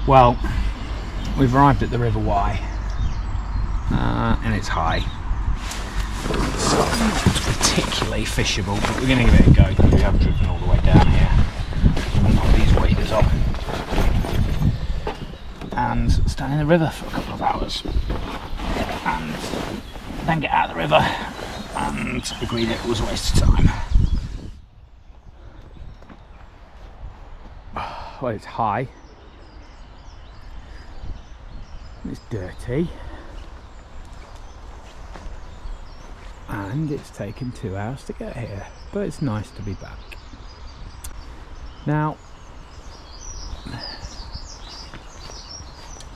Well, we've arrived at the River Wye, and it's high, so not particularly fishable, but we're going to give it a go because we have driven all the way down here. We'll put these waders on and stand in the river for a couple of hours, and then get out of the river and agree that it was a waste of time. Well, it's high, it's dirty, and it's taken 2 hours to get here, but it's nice to be back. Now,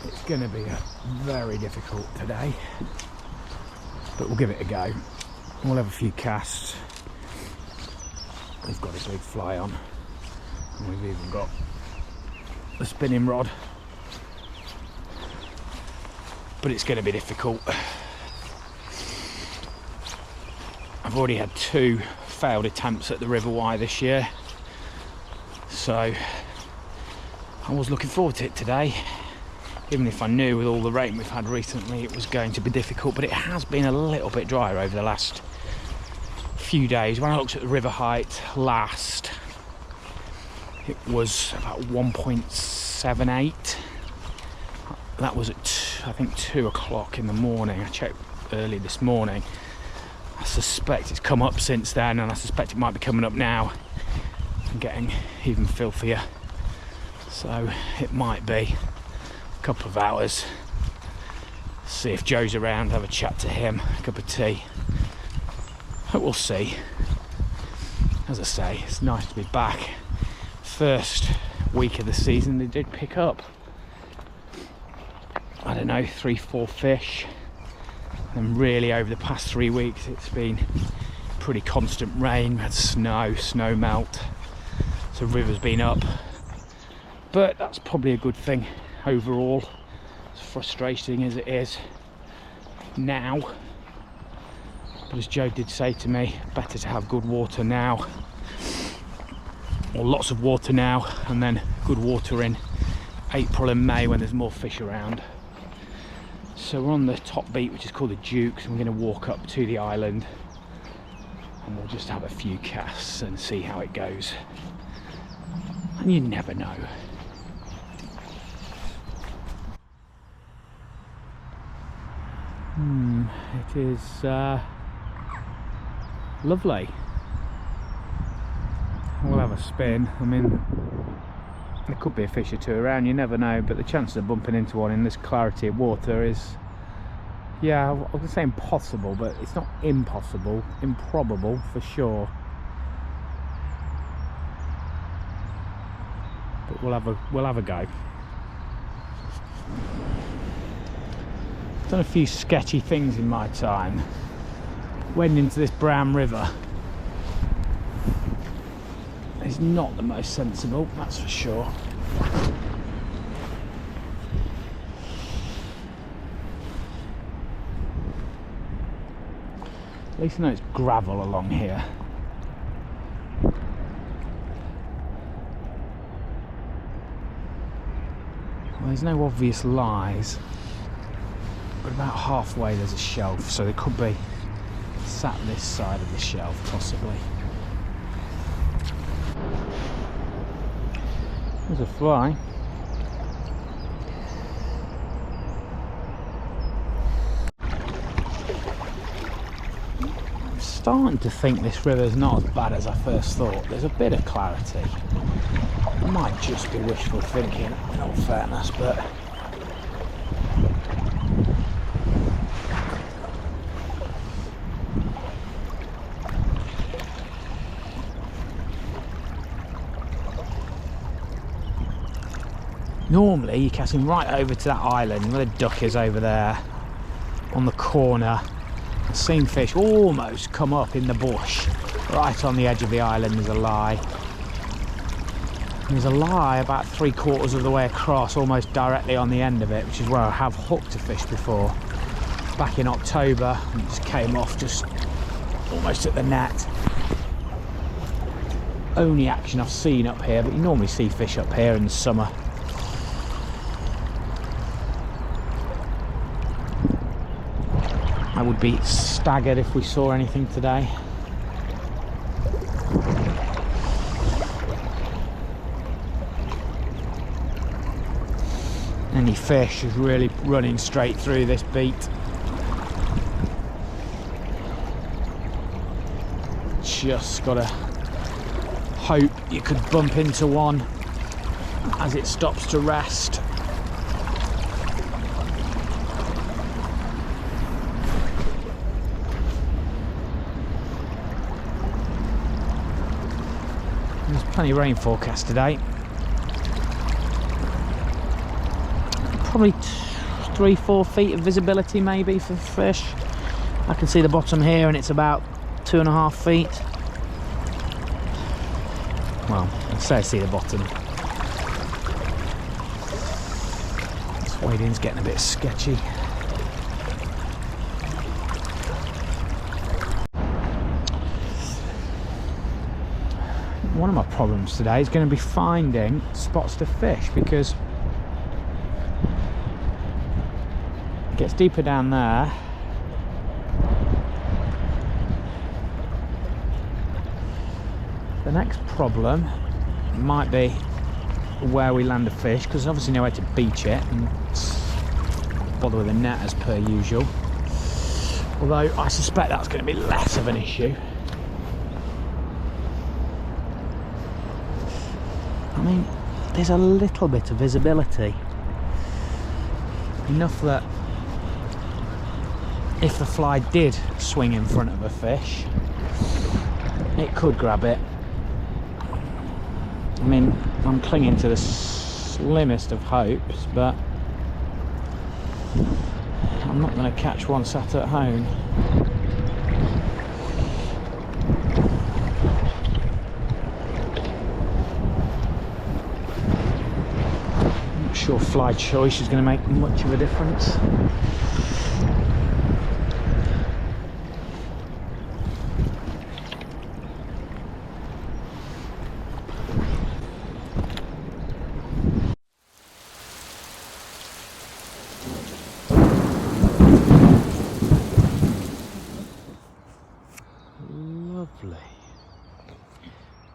it's going to be very difficult today, but we'll give it a go. We'll have a few casts. We've got a big fly on, and we've even got the spinning rod, but it's going to be difficult. I've already had 2 failed attempts at the River Wye this year, so I was looking forward to it today, even if I knew with all the rain we've had recently it was going to be difficult. But it has been a little bit drier over the last few days. When I looked at the river height last, it was about 1.78. That was at I think 2 o'clock in the morning. I checked early this morning. I suspect it's come up since then, and I suspect it might be coming up now and getting even filthier. So it might be a couple of hours. See if Joe's around, have a chat to him, a cup of tea. But we'll see. As I say, it's nice to be back. First week of the season they did pick up, I don't know, 3-4 fish, and really over the past 3 weeks it's been pretty constant rain. We had snow melt, so the river's been up, but that's probably a good thing overall, as frustrating as it is now. But as Joe did say to me, better to have good water now, or lots of water now, and then good water in April and May when there's more fish around. So we're on the top beat, which is called the Dukes, and we're going to walk up to the island and we'll just have a few casts and see how it goes. And you never know. It is lovely. We'll have a spin. I mean, there could be a fish or 2 around, you never know, but the chances of bumping into one in this clarity of water is, yeah, I was say impossible, but it's not impossible, improbable for sure. But we'll have a go. Done a few sketchy things in my time. Went into this brown river. It's not the most sensible, that's for sure. At least I know it's gravel along here. Well, there's no obvious lies, but about halfway there's a shelf, so they could be sat this side of the shelf possibly. There's a fly. I'm starting to think this river's not as bad as I first thought. There's a bit of clarity. It might just be wishful thinking, in all fairness, but normally you're casting right over to that island where the duck is over there on the corner. I've seen fish almost come up in the bush right on the edge of the island. There's a lie. And there's a lie about 3/4 of the way across, almost directly on the end of it, which is where I have hooked a fish before back in October, and it just came off just almost at the net. Only action I've seen up here, but you normally see fish up here in the summer. I would be staggered if we saw anything today. Any fish is really running straight through this beat. Just gotta hope you could bump into one as it stops to rest. There's plenty of rain forecast today. Probably 3-4 feet of visibility maybe for fish. I can see the bottom here and it's about 2.5 feet. Well, I'd say I see the bottom. This wading's getting a bit sketchy. One of my problems today is going to be finding spots to fish, because it gets deeper down there. The next problem might be where we land a fish, because there's obviously nowhere to beach it and bother with a net as per usual. Although I suspect that's going to be less of an issue. I mean, there's a little bit of visibility. Enough that if the fly did swing in front of a fish, it could grab it. I mean, I'm clinging to the slimmest of hopes, but I'm not going to catch one sat at home. I'm not sure fly choice is going to make much of a difference. Lovely.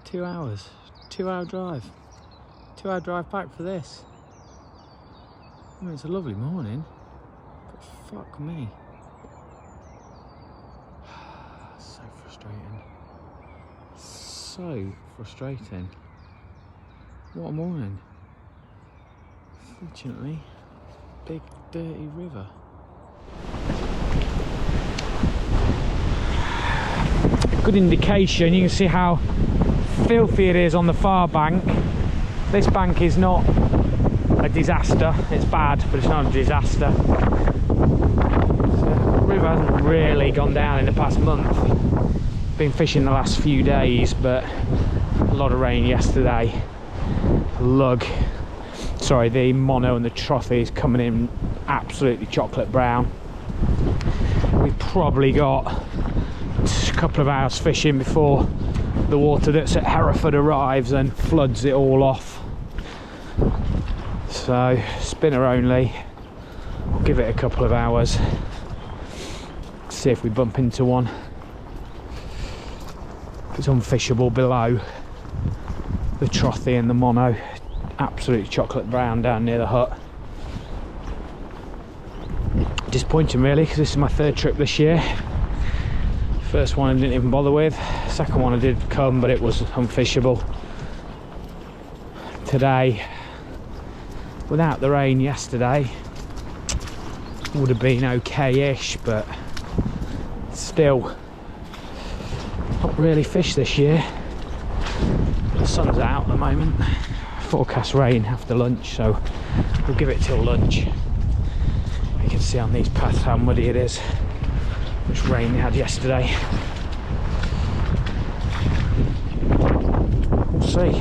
2 hours, 2-hour drive. 2-hour drive back for this. I mean, it's a lovely morning, but fuck me. So frustrating. So frustrating. What a morning. Fortunately, big dirty river. Good indication, you can see how filthy it is on the far bank. This bank is not a disaster, it's bad, but it's not a disaster. The river hasn't really gone down in the past month. Been fishing the last few days, but a lot of rain yesterday. The mono and the trophy is coming in absolutely chocolate brown. We've probably got a couple of hours fishing before the water that's at Hereford arrives and floods it all off. So spinner only. I'll give it a couple of hours, see if we bump into one. It's unfishable below the trothy and the mono, absolutely chocolate brown down near the hut. Disappointing really, because this is my third trip this year. First one I didn't even bother with. Second one I did come, but it was unfishable. Today, without the rain yesterday, would have been okay-ish, but still not really fish this year. The sun's out at the moment. Forecast rain after lunch, so we'll give it till lunch. You can see on these paths how muddy it is. Much rain we had yesterday. We'll see.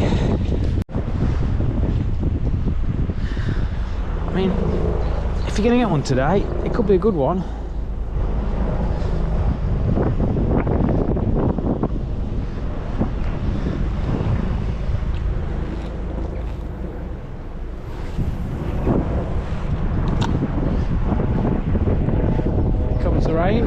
I mean, if you're going to get one today, it could be a good one. the rain.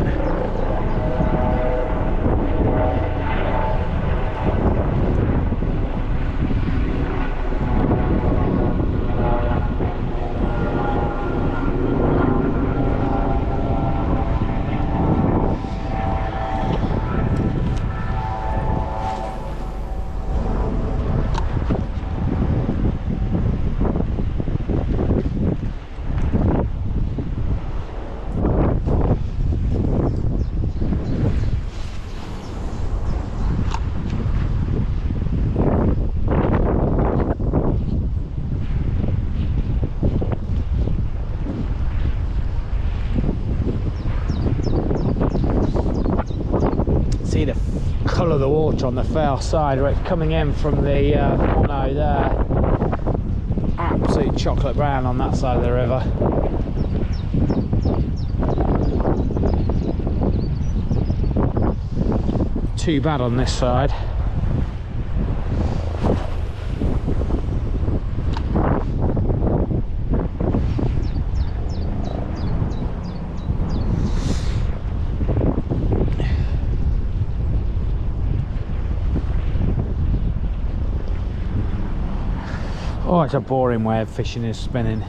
See the colour of the water on the far side where it's coming in from the mono there. Absolute chocolate brown on that side of the river. Too bad on this side. Oh, it's a boring way of fishing is spinning.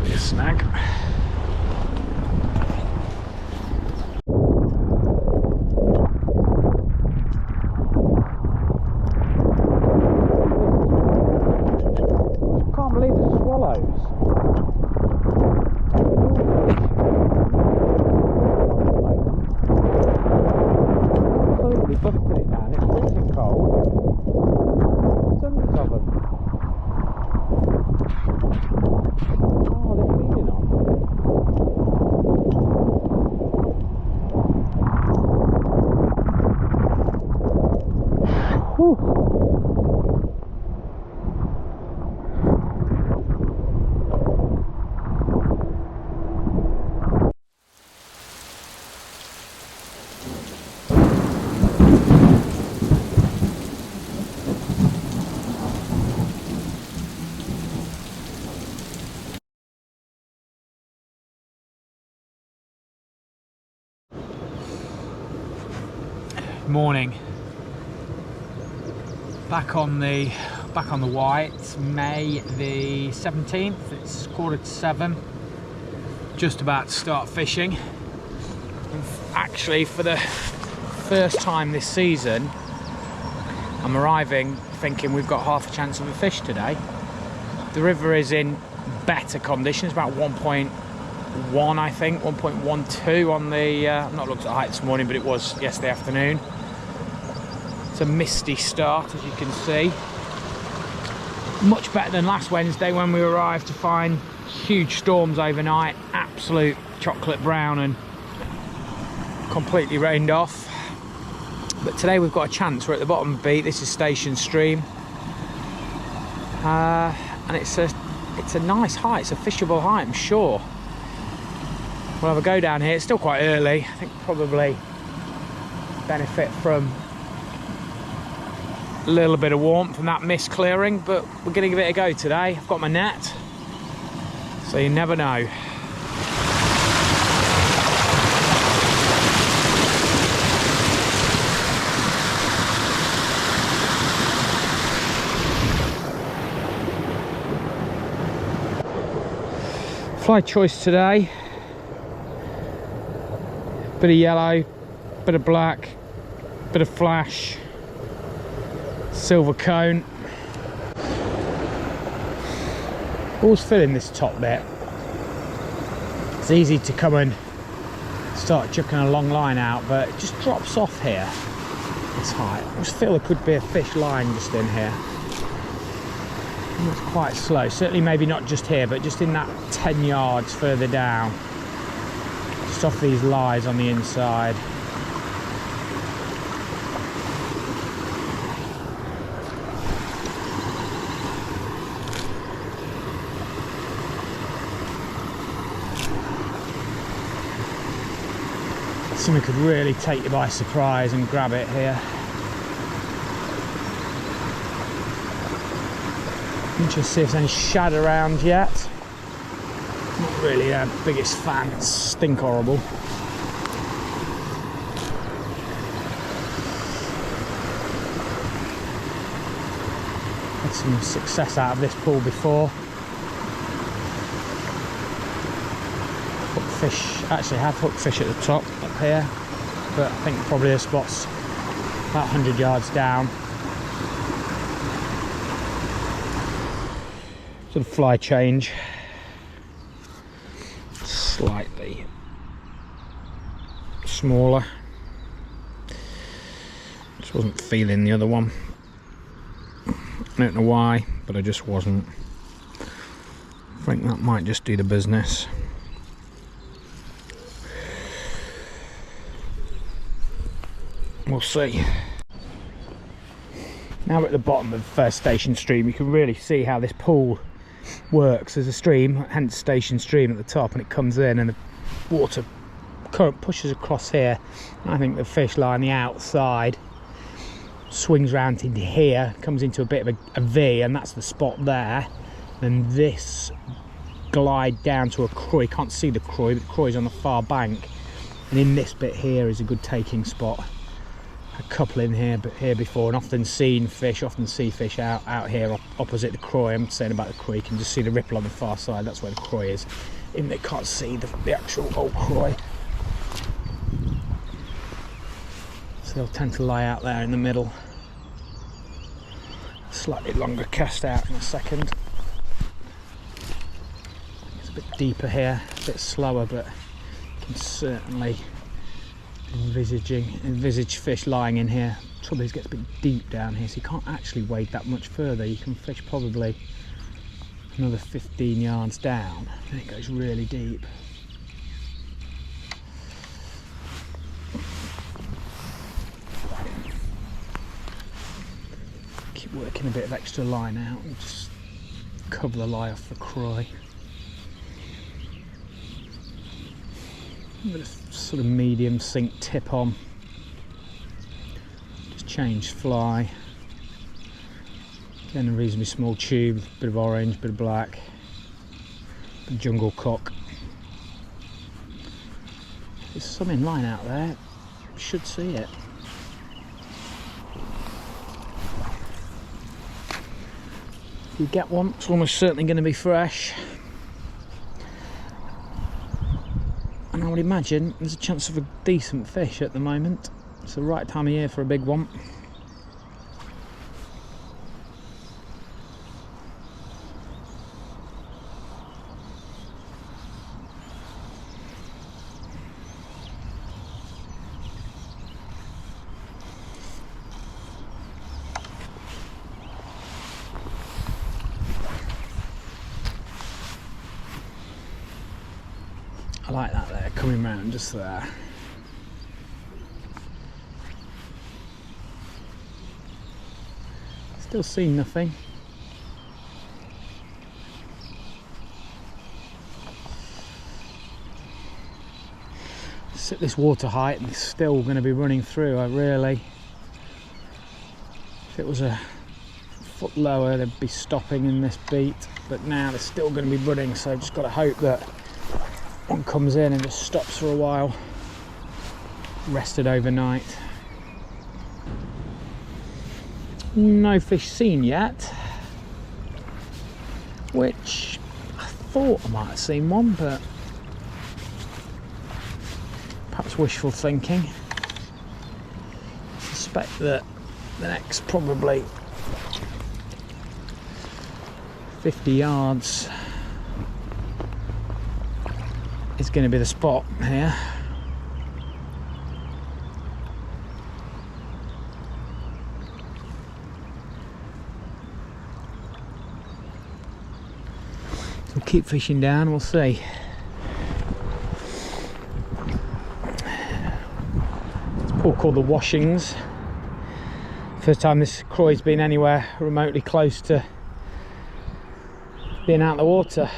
Maybe a snag. Morning. Back on the Wye. It's May the 17th. It's 6:45. Just about to start fishing. And actually, for the first time this season, I'm arriving thinking we've got half a chance of a fish today. The river is in better conditions, about 1.1, I think, 1.12 on the. I've not looked at height this morning, but it was yesterday afternoon. It's a misty start, as you can see. Much better than last Wednesday when we arrived to find huge storms overnight, absolute chocolate brown and completely rained off. But today we've got a chance. We're at the bottom of the beat. This is Station Stream, and it's a nice height. It's a fishable height, I'm sure. We'll have a go down here. It's still quite early. I think probably benefit from a little bit of warmth from that mist clearing, but we're going to give it a go today. I've got my net, so you never know. Fly choice today. Bit of yellow, bit of black, bit of flash, silver cone. Always filling this top bit. It's easy to come and start chucking a long line out, but it just drops off here. This height. I just feel there could be a fish lying just in here. And it's quite slow. Certainly maybe not just here, but just in that 10 yards further down. Just off these lies on the inside. Something could really take you by surprise and grab it here. Interested to see if there's any shadow around yet. Not really their biggest fan, it's stink horrible. Had some success out of this pool before. Hooked fish, actually have hooked fish at the top up here, but I think probably the spot's about 100 yards down. Sort of fly change, slightly smaller. Just wasn't feeling the other one. I don't know why, but I just wasn't. I think that might just do the business. We'll see. Now we're at the bottom of the first station stream. You can really see how this pool works. There's a stream, hence station stream at the top, and it comes in and the water current pushes across here. I think the fish lie on the outside, swings round into here, comes into a bit of a V, and that's the spot there. And this glide down to a croy. You can't see the croy, but the croy's on the far bank, and in this bit here is a good taking spot. A couple in here, but here before, and often seen fish, often see fish out here opposite the croy. I'm saying about the croy, you can just see the ripple on the far side, that's where the croy is. Even they can't see the actual old croy. So they'll tend to lie out there in the middle. Slightly longer cast out in a second. It's a bit deeper here, a bit slower, but you can certainly envisage fish lying in here. Trouble is, it gets a bit deep down here, so you can't actually wade that much further. You can fish probably another 15 yards down, and it goes really deep. Keep working a bit of extra line out and just cover the lie off the croy. A bit of sort of medium sink tip on. Just change fly. Again, a reasonably small tube, bit of orange, bit of black, bit of jungle cock. There's some in line out there. You should see it. If you get one, it's almost certainly going to be fresh. And I would imagine there's a chance of a decent fish at the moment. It's the right time of year for a big one. I like that there, coming round just there. Still see nothing. It's at this water height and it's still going to be running through. If it was a foot lower, they'd be stopping in this beat, but now they're still going to be running, so I've just got to hope that one comes in and just stops for a while, rested overnight. No fish seen yet, which I thought I might have seen one, but perhaps wishful thinking. I suspect that the next probably 50 yards is going to be the spot here. We'll keep fishing down, we'll see. It's a pool called the Washings. First time this croy's been anywhere remotely close to being out of the water.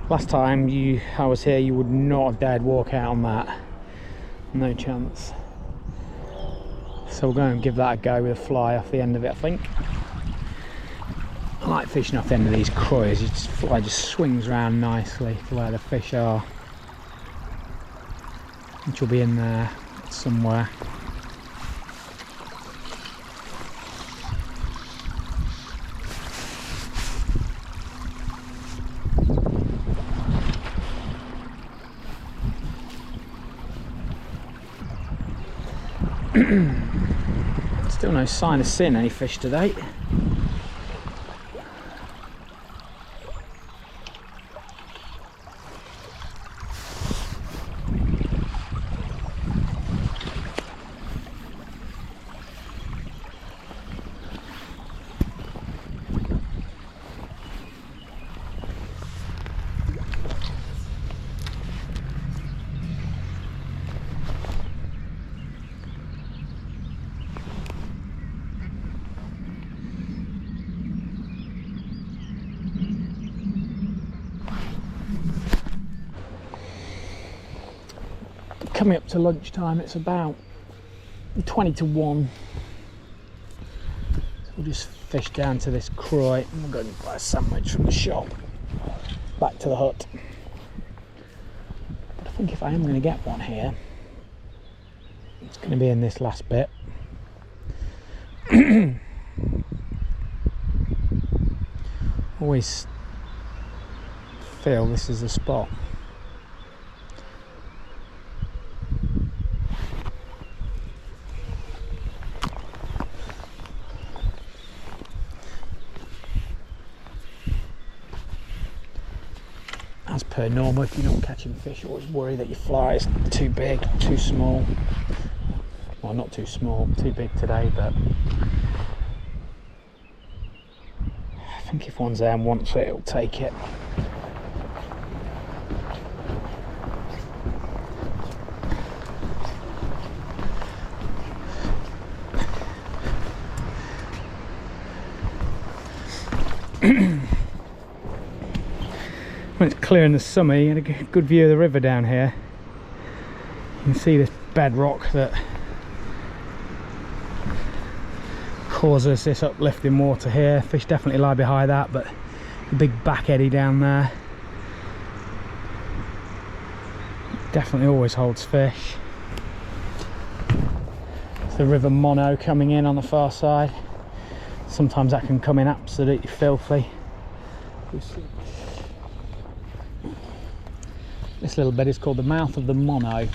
Last time I was here, you would not have dared walk out on that. No chance. So we'll go and give that a go with a fly off the end of it, I think. I like fishing off the end of these croys. The fly just swings around nicely to where the fish are, which will be in there somewhere. Still no sign of seeing any fish today. Coming up to lunchtime, it's about 20 to 1. So we'll just fish down to this croy and we'll go and buy a sandwich from the shop back to the hut. But I think if I am going to get one here, it's going to be in this last bit. Always feel this is the spot. As per normal, if you're not catching fish, always worry that your fly is too big, too small. Well, not too small, too big today, but I think if one's there and wants it, it'll take it. When it's clear in the summer, you get a good view of the river down here. You can see this bedrock that causes this uplifting water here. Fish definitely lie behind that, but the big back eddy down there definitely always holds fish. It's the River Mono coming in on the far side. Sometimes that can come in absolutely filthy. This little bit is called the mouth of the Mono.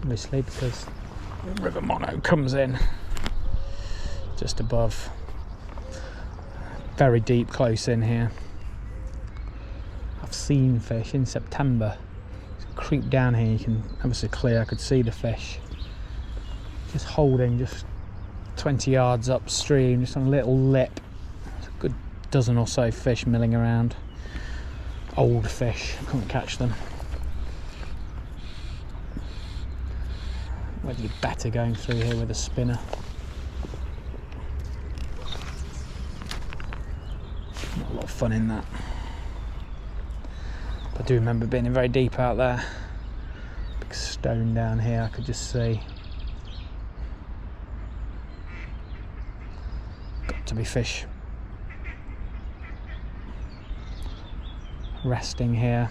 Obviously because the River Mono comes in just above. Very deep, close in here. I've seen fish in September. Creep down here, you can obviously clear, I could see the fish. Just holding just 20 yards upstream, just on a little lip. Dozen or so fish milling around. Old fish, I couldn't catch them. Whether you're better going through here with a spinner. Not a lot of fun in that. But I do remember being very deep out there. Big stone down here I could just see. Got to be fish resting here.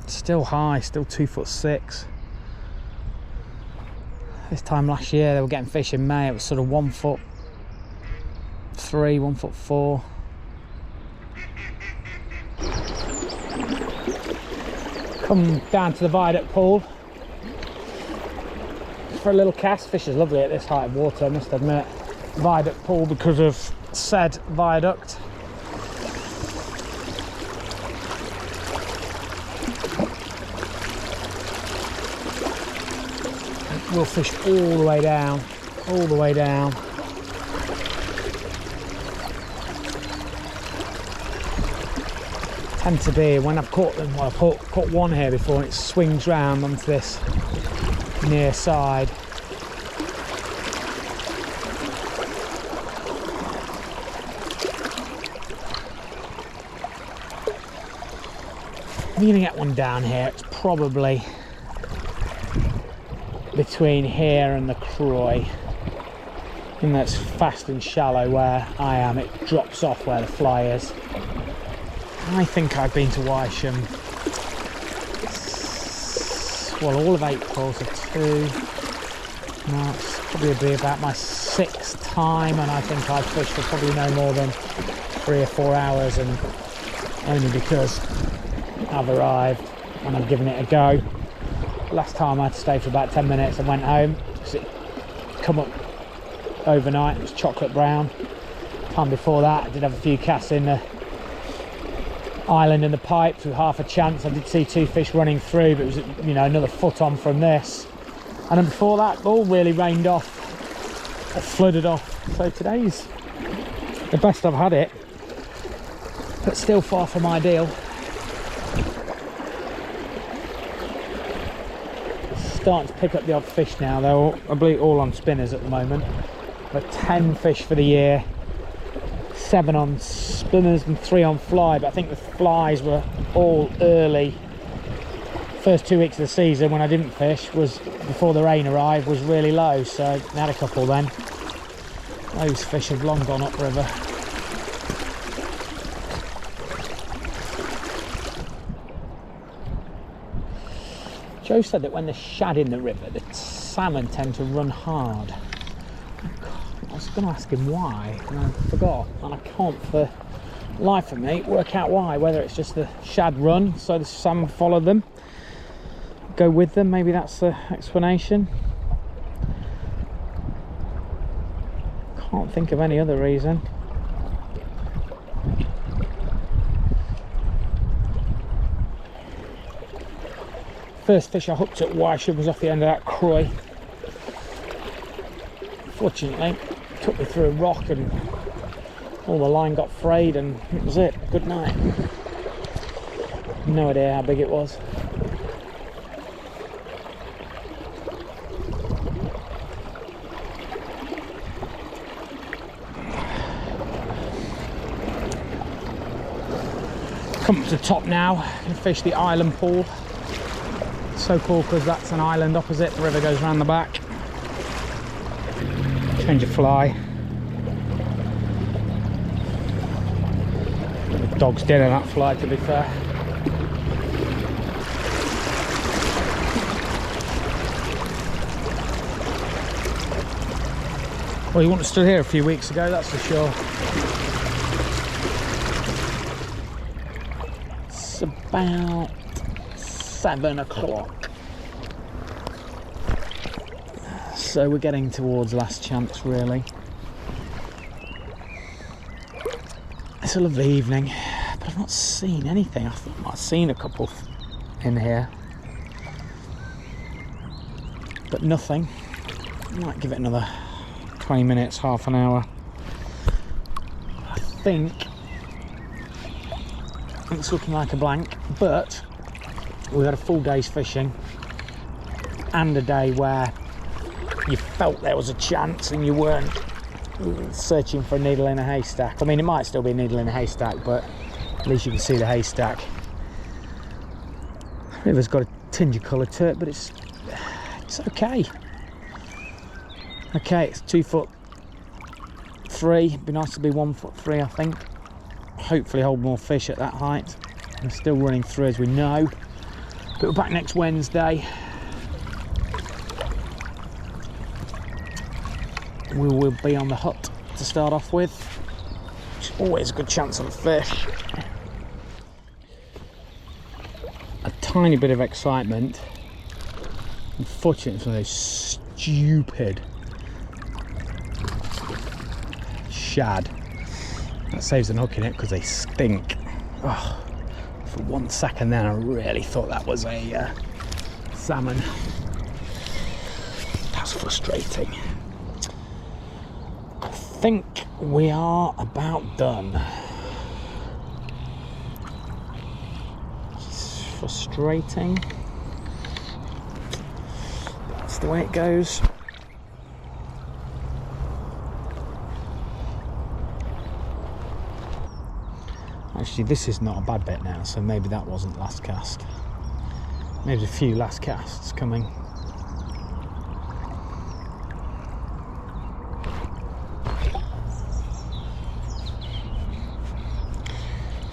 Still high, still 2'6". This time last year they were getting fish in May, it was sort of 1'3", 1'4". Come down to the viaduct pool for a little cast. Fish is lovely at this height of water, I must admit. Viaduct pool because of said viaduct. We'll fish all the way down, tend to be, when I've caught them, well, I've caught one here before, and it swings round onto this near side. I'm going to get one down here. It's probably between here and the Croy. And that's fast and shallow where I am. It drops off where the fly is. I think I've been to Wysham, well, all of April, so 2. No, it's probably be about my 6th time, and I think I've fished for probably no more than 3 or 4 hours, and only because I've arrived and I've given it a go. Last time I had to stay for about 10 minutes and went home because it come up overnight. It was chocolate brown. Time before that I did have a few casts in the island in the pipes with half a chance. I did see 2 fish running through, but it was, you know, another foot on from this. And then before that, all really rained off or flooded off. So today's the best I've had it, but still far from ideal. Starting to pick up the odd fish now. They're all, I believe, all on spinners at the moment. But 10 fish for the year, 7 on spinners and 3 on fly. But I think the flies were all early. First 2 weeks of the season when I didn't fish was before the rain arrived, was really low, so I had a couple then. Those fish have long gone upriver. Joe said that when there's shad in the river, the salmon tend to run hard. I was going to ask him why, and I forgot, and I can't for the life of me work out why. Whether it's just the shad run, so the salmon follow them, go with them, maybe that's the explanation. Can't think of any other reason. First fish I hooked at Wysham was off the end of that Croy. Fortunately, took me through a rock and all the line got frayed, and it was it. Good night. No idea how big it was. Come to the top now and fish the island pool. So cool because that's an island opposite, the river goes around the back. Change of fly. The dog's dead on that fly, to be fair. Well, you wouldn't have stood here a few weeks ago, that's for sure. It's about 7 o'clock. So we're getting towards last chance, really. It's a lovely evening, but I've not seen anything. I thought I might have seen a couple in here, but nothing. Might give it another 20 minutes, half an hour. I think it's looking like a blank, but we had a full day's fishing and a day where you felt there was a chance and you weren't searching for a needle in a haystack. I mean, it might still be a needle in a haystack, but at least you can see the haystack. The river's got a tinge of colour to it, but it's okay. Okay, it's 2'3". It'd be nice to be 1'3", I think. Hopefully hold more fish at that height. We're still running through, as we know. But we're back next Wednesday. We will be on the hut to start off with, which is always a good chance on a fish. A tiny bit of excitement. Unfortunately, it's one of those stupid shad. That saves an hook in it because they stink. Oh, for 1 second then I really thought that was a salmon. That's frustrating. I think we are about done. frustrating. That's the way it goes. Actually, this is not a bad bit now, so maybe that wasn't last cast. Maybe there's a few last casts coming.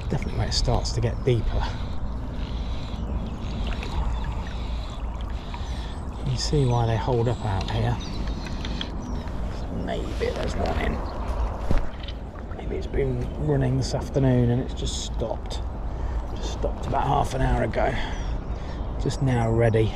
Definitely where it starts to get deeper. You can see why they hold up out here. Maybe there's one in. Maybe it's been running this afternoon and it's just stopped. Just stopped about half an hour ago. Just now ready.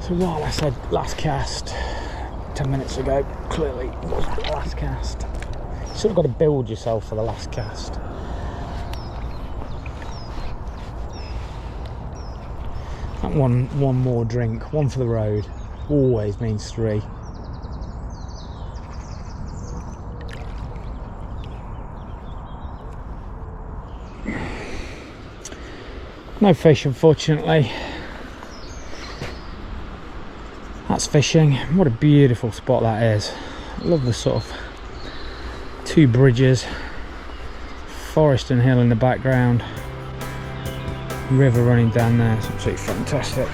So while I said last cast 10 minutes ago, clearly it wasn't the last cast. You sort of got to build yourself for the last cast. That one more drink, one for the road, always means 3. No fish, unfortunately. That's fishing. What a beautiful spot that is. I love the sort of 2 bridges, forest and hill in the background, river running down there. It's absolutely fantastic.